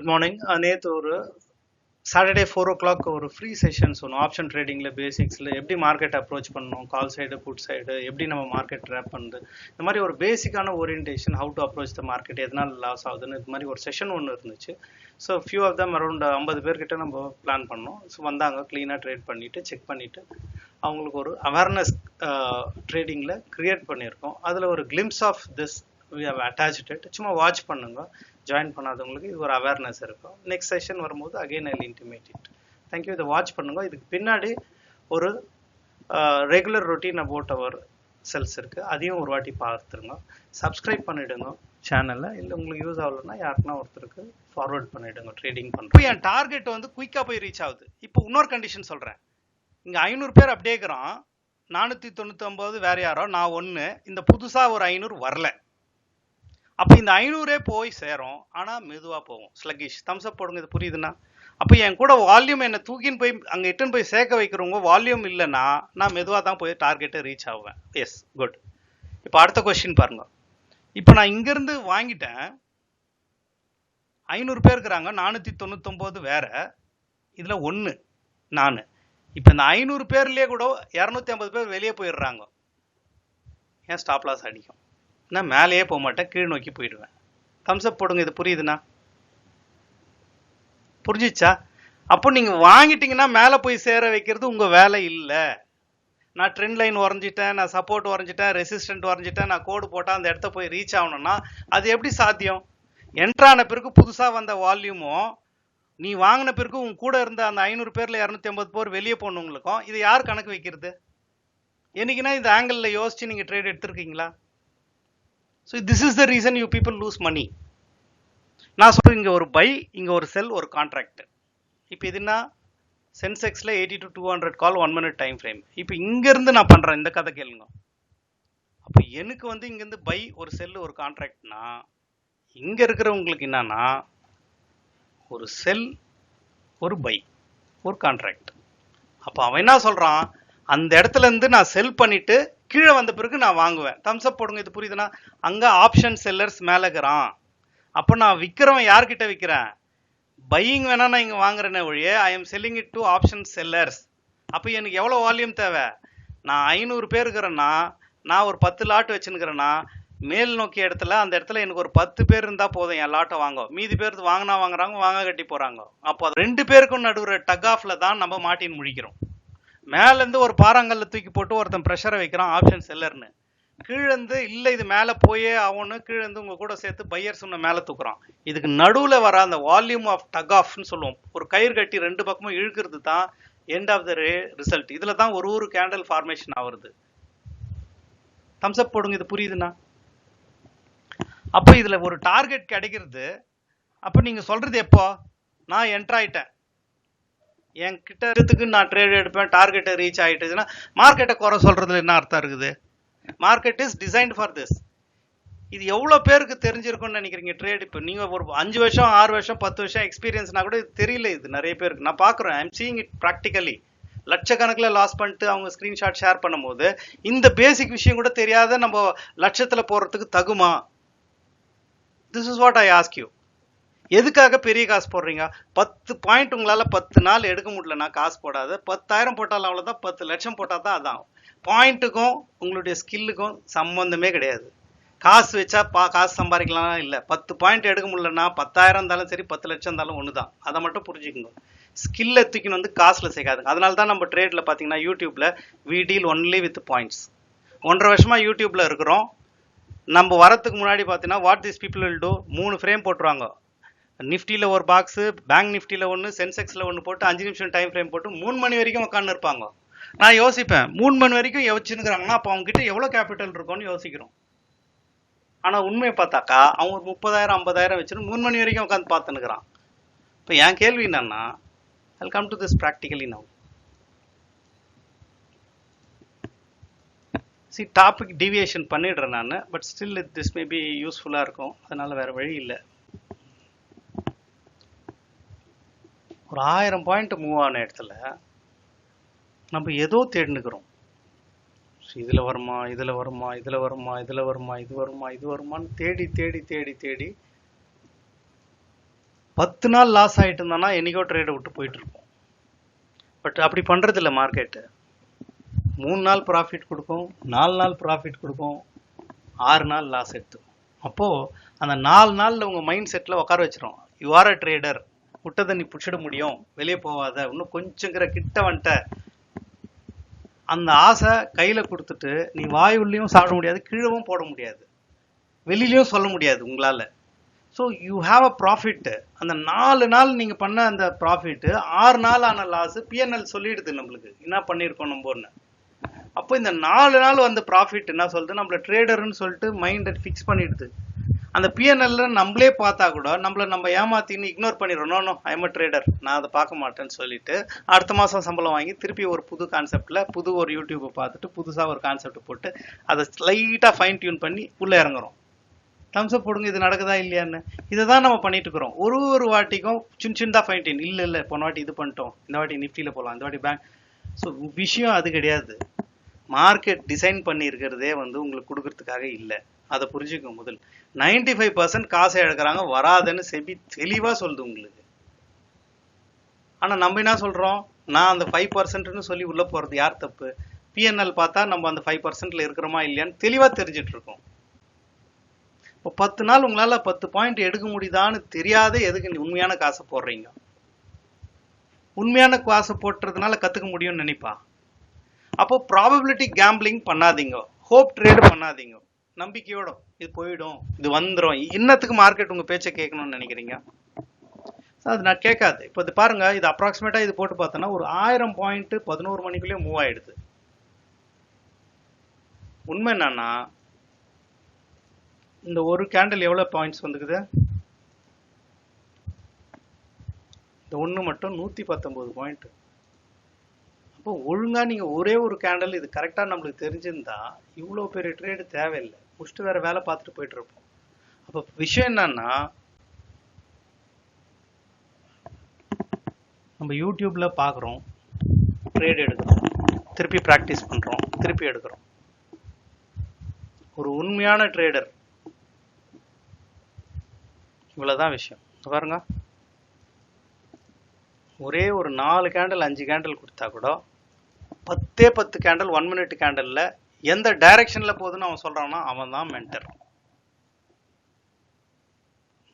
Good morning. நேற்று ஒரு Saturday 4 o'clock ஒரு ஃப்ரீ செஷன்ஸ் ஒன்று ஆப்ஷன் ட்ரேடிங்கில் பேசிக்ஸில் எப்படி மார்க்கெட் அப்ரோச் பண்ணணும், கால் சைடு புட் சைடு எப்படி நம்ம மார்க்கெட் ட்ராப் பண்ணுறது, இந்த மாதிரி ஒரு பேசிக்கான orientation, how to approach the market, எதனால் லாஸ் ஆகுதுன்னு இது மாதிரி ஒரு செஷன் ஒன்று இருந்துச்சு. So few of them around 50 பேர்கிட்ட நம்ம பிளான் பண்ணோம். ஸோ வந்தாங்க, க்ளீனாக ட்ரேட் பண்ணிவிட்டு செக் பண்ணிவிட்டு அவங்களுக்கு ஒரு அவேர்னஸ் ட்ரேடிங்கில் க்ரியேட் பண்ணியிருக்கோம். அதில் ஒரு glimpse of this we have attached it. சும்மா வாட்ச் பண்ணுங்க, ஜாயின் பண்ணாதவங்களுக்கு இது ஒரு அவேர்னஸ் இருக்கும். நெக்ஸ்ட் செஷன் வரும்போது again I intimate it. Thank you. இதை வாட்ச் பண்ணுங்க. இதுக்கு பின்னாடி ஒரு regular routine about our sales இருக்கு, அதையும் ஒரு வாட்டி பார்த்துருங்க. சப்ஸ்கிரைப் பண்ணிடுங்க சேனல்ல. இல்லை உங்களுக்கு யூஸ் ஆகலைன்னா யாருக்குன்னா ஒருத்தருக்கு ஃபார்வர்ட் பண்ணிடுங்க. ட்ரேடிங் பண்ணுறோம். இப்போ என் டார்கெட் வந்து குயிக்காக போய் ரீச் ஆகுது. இப்போ இன்னொரு கண்டிஷன் சொல்கிறேன். இங்கே 500 பேர் அப்படியே இருக்கிறோம், 499 வேற யாரோ, நான் ஒன்று, இந்த புதுசாக ஒரு 500 வரல. அப்போ இந்த 500 போய் சேரும், ஆனால் மெதுவாக போகும், ஸ்லக்கிஷ். தம்ஸ் அப் போடுங்க, இது புரியுதுன்னா. அப்போ என் கூட வால்யூம் என்னை தூக்கின்னு போய் அங்கே இட்டுன்னு போய் சேர்க்க வைக்கிறவங்க வால்யூம் இல்லைன்னா நான் மெதுவாக தான் போய் டார்கெட்டை ரீச் ஆகுவேன். S, good. இப்போ அடுத்த கொஸ்டின் பாருங்க. இப்போ நான் இங்கேருந்து வாங்கிட்டேன், 500 பேர் இருக்கிறாங்க, 499 வேற, இதில் ஒன்று நான். இப்போ இந்த 500 பேர்லேயே கூட 250 பேர் வெளியே போயிடுறாங்க. ஏன் ஸ்டாப் லாஸ் அடிக்கும்? நான் மேலேயே போக மாட்டேன், கீழ் நோக்கி போயிடுவேன். தம்ஸ் அப் போடுங்க, இது புரியுதுண்ணா? புரிஞ்சிச்சா? அப்போ நீங்கள் வாங்கிட்டீங்கன்னா மேலே போய் சேர வைக்கிறது உங்கள் வேலை இல்லை. நான் ட்ரெண்ட் லைன் வரைஞ்சிட்டேன், நான் சப்போர்ட் வரைஞ்சிட்டேன், ரெசிஸ்டன்ட் வரைஞ்சிட்டேன், நான் கோடு போட்டால் அந்த இடத்த போய் ரீச் ஆகணும்னா அது எப்படி சாத்தியம்? என்ட்ரான பிறகு புதுசாக வந்த வால்யூமும் நீ வாங்கின பிறகு உங்க கூட இருந்த அந்த 500 பேரில் 250 பேர் வெளியே போனவங்களுக்கும் இது யார் கணக்கு வைக்கிறது? என்னைக்குன்னா இந்த ஆங்கிளில் யோசிச்சு நீங்கள் trade எடுத்துருக்கீங்களா? So this is the reason you people lose money. நான் சொல்றேன், இங்க ஒரு பை, இங்க ஒரு செல், ஒரு கான்ட்ராக்ட். இப்போ இதுனா சென்செக்ஸ்ல 80 to 200 call 1 minute time frame. இப்போ இங்க இருந்து நான் பண்றேன், இந்த கதை கேளுங்க. அப்போ எனக்கு வந்து இங்க இருந்து பை, ஒரு செல், ஒரு கான்ட்ராக்ட்னா இங்க இருக்கிறவங்களுக்கு என்னன்னா ஒரு செல், ஒரு பை, ஒரு கான்ட்ராக்ட். அப்போ அவன் என்ன சொல்றான், அந்த இடத்துல இருந்து நான் செல் பண்ணிட்டு கீழே வந்த பிறகு நான் வாங்குவேன். தம்ஸ் அப் போடுங்க, இது புரியுதுன்னா? அங்க ஆப்ஷன் செல்லர்ஸ் மேல இருக்கிறான். அப்போ நான் விற்கிறவன் யார்கிட்ட விற்கிறேன்? பையிங் வேணா நான் இங்க வாங்குறேனே ஒழிய I am selling it to option sellers. அப்போ எனக்கு எவ்வளோ வால்யூம் தேவை? நான் 500 பேர் இருக்கிறேன்னா, நான் ஒரு 10 லாட் வச்சுருக்கிறேன்னா, மேல் நோக்கிய இடத்துல அந்த இடத்துல எனக்கு ஒரு 10 பேர் இருந்தால் போதும் என் லாட்டை வாங்க. மீதி பேர் வாங்கினா வாங்குறாங்க, வாங்க கட்டி போகிறாங்க. அப்போ அது 2 பேருக்கும் நடுவுற டக் ஆஃப்ல தான் நம்ம மாட்டின்னு முடிக்கிறோம். மேலேருந்து ஒரு பாறாங்கல்ல தூக்கி போட்டு ஒருத்தன் ப்ரெஷரை வைக்கிறான் ஆப்ஷன் செல்லர்னு, கீழேருந்து இல்லை இது மேலே போயே ஆகும்னு கீழேருந்து உங்கள் கூட சேர்த்து பையர்ஸ் ஒன்று மேலே தூக்குறான். இதுக்கு நடுவில் வர அந்த வால்யூம் ஆஃப் டக் ஆஃப்னு சொல்லுவோம். ஒரு கயிறு கட்டி 2 பக்கமும் இழுக்கிறது தான் எண்ட் ஆஃப் த ரிசல்ட். இதில் தான் ஒரு கேண்டல் ஃபார்மேஷன் ஆகுறது. தம்ஸ் அப் போடுங்க, இது புரியுதுண்ணா? அப்போ இதில் ஒரு டார்கெட் கிடைக்கிறது. அப்போ நீங்கள் சொல்கிறது எப்போ? நான் என்ட்ரு ஆகிட்டேன், என் கிட்ட இருக்கிறதுக்கு நான் ட்ரேட் எடுப்பேன், டார்கெட்டை ரீச் ஆகிட்டுச்சுன்னா மார்க்கெட்டை குறை சொல்றதுல என்ன அர்த்தம் இருக்குது? Market is designed for this. இது எவ்வளோ பேருக்கு தெரிஞ்சிருக்கும்னு நினைக்கிறீங்க? ட்ரேட் இப்போ நீங்கள் ஒரு 5 வருஷம் 6 வருஷம் 10 வருஷம் எக்ஸ்பீரியன்ஸ்னா கூட இது தெரியல. இது நிறைய பேருக்கு நான் பார்க்குறேன், I am seeing it practically. லட்சக்கணக்கில் லாஸ் பண்ணிட்டு அவங்க ஸ்க்ரீன்ஷாட் ஷேர் பண்ணும்போது இந்த பேசிக் விஷயம் கூட தெரியாத நம்ம லட்சத்தில் போகிறதுக்கு தகுமா? This is what I ask you. எதுக்காக பெரிய காசு போடுறீங்க? 10 பாயிண்ட் உங்களால் 10 நாள் எடுக்க முடியலன்னா காசு போடாத. 10,000 போட்டாலும் அவ்வளோதான், 10 லட்சம் போட்டால் தான் அதான். பாயிண்ட்டுக்கும் உங்களுடைய ஸ்கில்லுக்கும் சம்மந்தமே கிடையாது. காசு வச்சா காசு சம்பாதிக்கலாம் இல்லை. 10 பாயிண்ட் எடுக்க முடியலன்னா 10,000 இருந்தாலும் சரி 10 லட்சம் இருந்தாலும் ஒன்று தான். அதை மட்டும் புரிஞ்சுக்கோங்க. ஸ்கில் எடுத்துக்கின்னு வந்து காசில் சேர்க்காதுங்க. அதனால தான் நம்ம ட்ரேடில் பார்த்தீங்கன்னா யூடியூப்பில் we deal only with points. 1.5 வருஷமாக யூடியூப்பில் இருக்கிறோம். நம்ம வரத்துக்கு முன்னாடி பார்த்தீங்கன்னா what this people will do, 3 frame போட்டுருவாங்க. நிஃப்டியில் ஒரு பாக்ஸு, பேங்க் நிஃப்டியில் ஒன்று, சென்செக்ஸில் ஒன்று போட்டு 5 நிமிஷம் டைம் ஃப்ரேம் போட்டு 3 மணி வரைக்கும் உட்காந்து இருப்பாங்க. நான் யோசிப்பேன், 3 மணி வரைக்கும் வச்சுருக்கிறாங்கன்னா அப்போ அவங்க கிட்ட எவ்வளோ கேபிட்டல் இருக்கும்னு யோசிக்கிறோம். ஆனால் உண்மையை பார்த்தாக்கா அவங்க ஒரு 30,000 50,000 வச்சுட்டு 3 மணி வரைக்கும் உட்காந்து பார்த்துன்னுக்குறான். இப்போ என் கேள்வி என்னன்னா, I come to this practically now. C, topic deviation பண்ணிடுறேன் நான், but still this may be யூஸ்ஃபுல்லாக இருக்கும். அதனால வேறு வழி இல்லை. ஒரு 1000 பாயிண்ட் மூவ் ஆன இடத்துல நம்ம ஏதோ தேடினுக்கிறோம். இதில் வருமா, இதில் வருமா, இதில் வருமா, இதில் வருமா, இது வருமா, இது வருமானு தேடி தேடி தேடி தேடி 10 நாள் லாஸ் ஆயிட்டு இருந்தானா என்னைக்கோ ட்ரேடை விட்டு போயிட்டு இருப்போம். பட் அப்படி பண்றது இல்லை மார்க்கெட்டு. 3 நாள் ப்ராஃபிட் கொடுக்கும், 4 நாள் ப்ராஃபிட் கொடுக்கும், 6 நாள் லாஸ் எடுத்துக்கும். அப்போ அந்த 4 நாள்ல உங்க மைண்ட் செட்ல உட்கார வச்சிரும், யூ ஆர் அ ட்ரேடர், விட்டதை நீ புடிச்சிட முடியும், வெளியே போவாத, இன்னும் கொஞ்சங்கிற கிட்ட வந்துட்ட. அந்த ஆசை கையில கொடுத்துட்டு நீ வாய் உள்ளேயும் சாப்பிட முடியாது, கீழவும் போட முடியாது, வெளியிலயும் சொல்ல முடியாது உங்களால. So you have a profit. அந்த 4 நாள் நீங்க பண்ண அந்த ப்ராஃபிட் 6 நாள் ஆன லாஸ் பிஎன்எல் சொல்லிடுது நம்மளுக்கு என்ன பண்ணியிருக்கோம் நம்பன்னு. அப்போ இந்த 4 நாள் வந்த ப்ராஃபிட் என்ன சொல்லுது, நம்மள ட்ரேடர்னு சொல்லிட்டு மைண்ட் ஃபிக்ஸ் பண்ணிடுது. அந்த பிஎன்எல்ல நம்மளே பார்த்தா கூட நம்ம ஏமாத்தின்னு இக்னோர் பண்ணிடுறோம். No I am a trader, நான் அதை பார்க்க மாட்டேன்னு சொல்லிட்டு அடுத்த மாசம் சம்பளம் வாங்கி திருப்பி ஒரு புது கான்செப்ட்ல புது ஒரு யூடியூப்பை பார்த்துட்டு புதுசா ஒரு கான்செப்ட் போட்டு அதை ஸ்லைட்டா ஃபைன் டியூன் பண்ணி உள்ள இறங்குறோம். தம்ஸ்அப் போடுங்க, இது நடக்குதா இல்லையான்னு. இதை தான் நம்ம பண்ணிட்டு இருக்கிறோம். ஒரு வாட்டிக்கும் சின்ன ஃபைன் டியூன். இல்ல போன வாட்டி இது பண்ணிட்டோம், இந்த வாட்டி நிஃப்டியில போகலாம், இந்த வாட்டி பேங்க். ஸோ விஷயம் அது கிடையாது. மார்க்கெட் டிசைன் பண்ணி இருக்கிறதே உங்களுக்கு கொடுக்கறதுக்காக இல்லை. அதை புரிஞ்சுக்க. முதல் 95% காசை இழக்கிறாங்க, வராதுன்னு செபி தெளிவா சொல்லுது உங்களுக்கு. ஆனா நம்ம என்ன சொல்றோம், நான் அந்த 5%ன்னு சொல்லி உள்ள போறது யார் தப்பு? பிஎன்எல் பார்த்தா நம்ம அந்த 5%ல இருக்கிறோமா இல்லையான்னு தெளிவா தெரிஞ்சிட்டு இருக்கோம். இப்போ 10 நாள் உங்களால 10 பாயிண்ட் எடுக்க முடியுதான்னு தெரியாத எதுக்கு நீ உண்மையான காசை போடுறீங்க? உண்மையான காசை போட்டுறதுனால கத்துக்க முடியும்னு நினைப்பா? அப்போ ப்ராபபிலிட்டி கேம்பிளிங் பண்ணாதீங்க, ஹோப் ட்ரேட் பண்ணாதீங்க. நம்பிக்கையோட இது போயிடும், இது வந்துடும். இன்னத்துக்கு மார்க்கெட் உங்க பேச்சை கேட்கணும்னு நினைக்கிறீங்க? அது நான் கேட்காது. இப்போ இது பாருங்க, இது அப்ராக்சிமேட்டா இது போட்டு பார்த்தோன்னா ஒரு 1000 பாயிண்ட் 11 மணிக்குள்ளேயே மூவ் ஆயிடுது. உண்மை என்னன்னா, இந்த ஒரு கேண்டில் எவ்வளவு பாயிண்ட்ஸ் வந்துக்குது? இந்த ஒண்ணு மட்டும் 119 பாயிண்ட். அப்போ ஒழுங்கா நீங்க ஒரே ஒரு கேண்டில் இது கரெக்டா நம்மளுக்கு தெரிஞ்சிருந்தா இவ்வளவு பெரிய ட்ரேடு தேவையில்லை, முடிச்சுட்டு வேற வேலை பார்த்துட்டு போயிட்டு இருப்போம். அப்ப விஷயம் என்னன்னா, நம்ம யூடியூப்ல பாக்குறோம், ட்ரேட் எடுக்கிறோம், திருப்பி பிராக்டிஸ் பண்றோம், திருப்பி எடுக்கிறோம். ஒரு உண்மையான ட்ரேடர் இவ்வளவுதான் விஷயம். பாருங்க, ஒரே ஒரு 4 கேண்டில் 5 கேண்டில் கொடுத்தா கூட 10 கேண்டில் 1 மினிட் கேண்டில்ல எந்த டைரக்ஷன்ல போகுதுன்னு அவன் சொல்றான்னா அவன் தான் மென்டர்.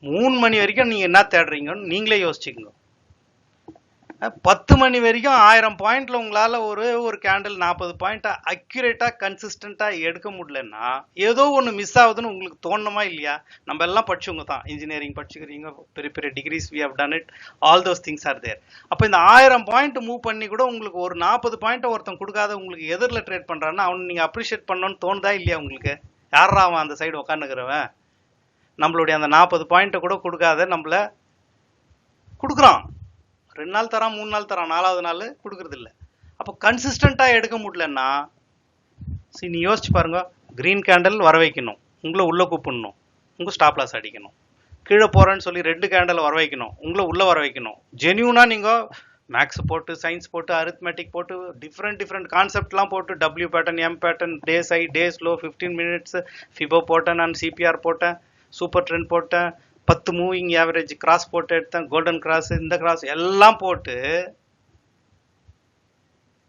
3 மணி வரைக்கும் நீங்க என்ன தேடுறீங்கன்னு நீங்களே யோசிச்சுக்கோங்க. 10 மணி வரைக்கும் 1000 பாயிண்ட்ல உங்களால ஒரு கேண்டில் 40 பாயிண்ட் அக்யூரேட்டா கன்சிஸ்டன்டா எடுக்க முடியலன்னா ஏதோ ஒன்று மிஸ் ஆகுதுன்னு உங்களுக்கு தோணுமா இல்லையா? நம்ம எல்லாம் படிச்சவங்க தான், இன்ஜினியரிங் படிச்சுக்கிறீங்க, பெரிய பெரிய degrees, we have done it, all those things are there. அப்போ இந்த 1000 பாயிண்ட் மூவ் பண்ணி கூட உங்களுக்கு ஒரு 40 பாயிண்ட் ஒருத்தன் கொடுக்காத உங்களுக்கு எதிரில் ட்ரேட் பண்றான்னா அவன் நீங்க அப்ரிஷியேட் பண்ணணும்னு தோணுதா இல்லையா உங்களுக்கு? யாரா அவன் அந்த சைடு உட்காந்துக்கிறவன்? நம்மளுடைய அந்த 40 பாயிண்ட்டை கூட கொடுக்காத நம்மள கொடுக்குறான். 2 நாள் தரான், 3 நாள் தரான், 4வது நாள் கொடுக்கறது இல்லை. அப்போ கன்சிஸ்டண்டா எடுக்க முடியலன்னா நீ யோசிச்சு பாருங்க. கிரீன் கேண்டில் வர வைக்கணும், உங்களை உள்ள கூப்பிடணும், உங்க ஸ்டாப் லாஸ் அடிக்கணும். கீழே போறேன்னு சொல்லி ரெட் கேண்டில் வர வைக்கணும், உங்களை உள்ள வர வைக்கணும். ஜென்யூனா நீங்க மேக்ஸ் போட்டு, சயின்ஸ் போட்டு, அரித்மெட்டிக் போட்டு, டிஃப்ரெண்ட் கான்செப்ட்லாம் போட்டு, W pattern, M pattern, days high, days low, 15 minutes ஃபிபோ போட்டேன், நான் சிபிஆர் போட்டேன், சூப்பர் ட்ரெண்ட் போட்டேன், 10 மூவிங் ஆவரேஜ் கிராஸ் போட்டு எடுத்தேன், கோல்டன் கிராஸ், இந்த கிராஸ் எல்லாம் போட்டு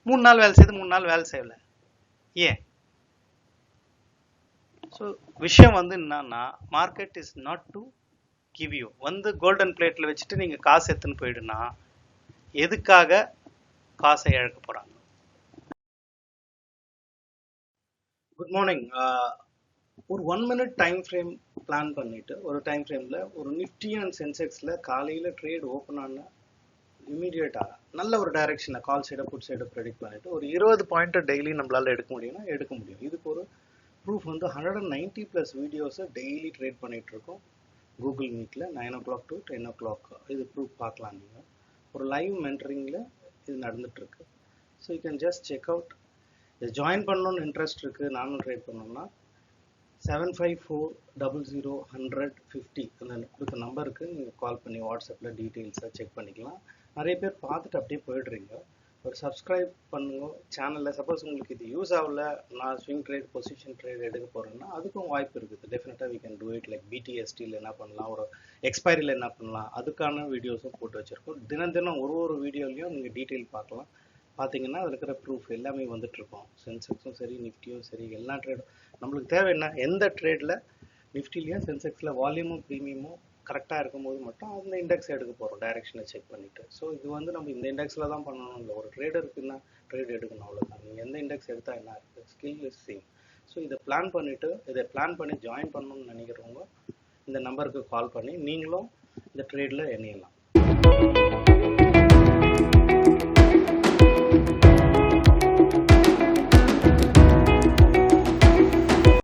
3 நாள் வேலை செய்து 3 நாள் வேலை செய்யல. ஏன்? ஸோ விஷயம் என்னன்னா, market is not to give you. Golden பிளேட்ல வச்சுட்டு நீங்க காசு எடுத்துன்னு போயிடுனா எதுக்காக காசை இழக்க போறாங்க? Good morning. ஒரு 1 மினிட் டைம் ஃப்ரேம் பிளான் பண்ணிட்டு, ஒரு டைம் ஃப்ரேம்ல ஒரு நிஃப்டி அண்ட் சென்செக்ஸ்ல காலையில ட்ரேட் ஓப்பன் ஆன இமீடியட்டா நல்ல ஒரு டைரக்ஷன்ல கால் சைடை புட் சைடை ப்ரெடிக்ட் பண்ணிட்டு ஒரு 20 பாயிண்ட் டெய்லி நம்மளால எடுக்க முடியும்னா எடுக்க முடியும். இதுக்கு ஒரு ப்ரூஃப் 190+ வீடியோஸை டெய்லி ட்ரேட் பண்ணிட்டு இருக்கோம் கூகுள் மீட்ல 9 o'clock to 10 o'clock. இது ப்ரூஃப் பார்க்கலாம். நீங்க ஒரு லைவ் மென்டரிங்ல இது நடந்துட்டு இருக்கு. So you can just check out. இது ஜாயின் பண்ணணும்னு இன்ட்ரெஸ்ட் இருக்கு, நானும் ட்ரேட் பண்ணணும்னா 7540010050 அந்த கொடுத்த நம்பருக்கு நீங்கள் கால் பண்ணி வாட்ஸ்அப்பில் டீட்டெயில்ஸை செக் பண்ணிக்கலாம். நிறைய பேர் பார்த்துட்டு அப்படியே போயிடுறீங்க. ஒரு சப்ஸ்கிரைப் பண்ணுங்க சேனலில். சப்போஸ் உங்களுக்கு இது யூஸ் ஆகல, நான் ஸ்விங் ட்ரேட் பொசிஷன் ட்ரேட் எடுக்க போகிறேன்னா அதுக்கும் வாய்ப்பு இருக்குது. டெஃபினட்டாக we can do it. Like பிடிஎஸ்டியில் என்ன பண்ணலாம், ஒரு எக்ஸ்பைரியில் என்ன பண்ணலாம், அதுக்கான வீடியோஸும் போட்டு வச்சுருக்கோம். தினம் தினம் ஒரு வீடியோலையும் நீங்கள் டீட்டெயில் பார்க்கலாம். பார்த்தீங்கன்னா அதில் இருக்கிற ப்ரூஃப் எல்லாமே வந்துட்டுருக்கோம். சென்செக்ஸும் சரி, நிஃப்டியும் சரி, எல்லா ட்ரேடும் நம்மளுக்கு தேவை என்ன, எந்த ட்ரேடில் நிஃப்டிலையும் சென்செக்ஸில் வால்யூமும் ப்ரீமியமும் கரெக்டாக இருக்கும்போது மட்டும் அந்த இண்டெக்ஸ் எடுக்க போகிறோம், டைரெக்ஷனை செக் பண்ணிவிட்டு. ஸோ இது வந்து நம்ம இந்த இண்டெக்ஸில் தான் பண்ணணும் இல்லை, ஒரு ட்ரேடருக்குன்னா ட்ரேட் எடுக்கணும், அவ்வளோதான். நீங்கள் எந்த இண்டெக்ஸ் எடுத்தால் என்ன இருக்குது, ஸ்கில் இஸ் சேம். ஸோ இதை பிளான் பண்ணி ஜாயின் பண்ணணும்னு நினைக்கிறவங்க இந்த நம்பருக்கு கால் பண்ணி நீங்களும் இந்த ட்ரேடில் இணையலாம்.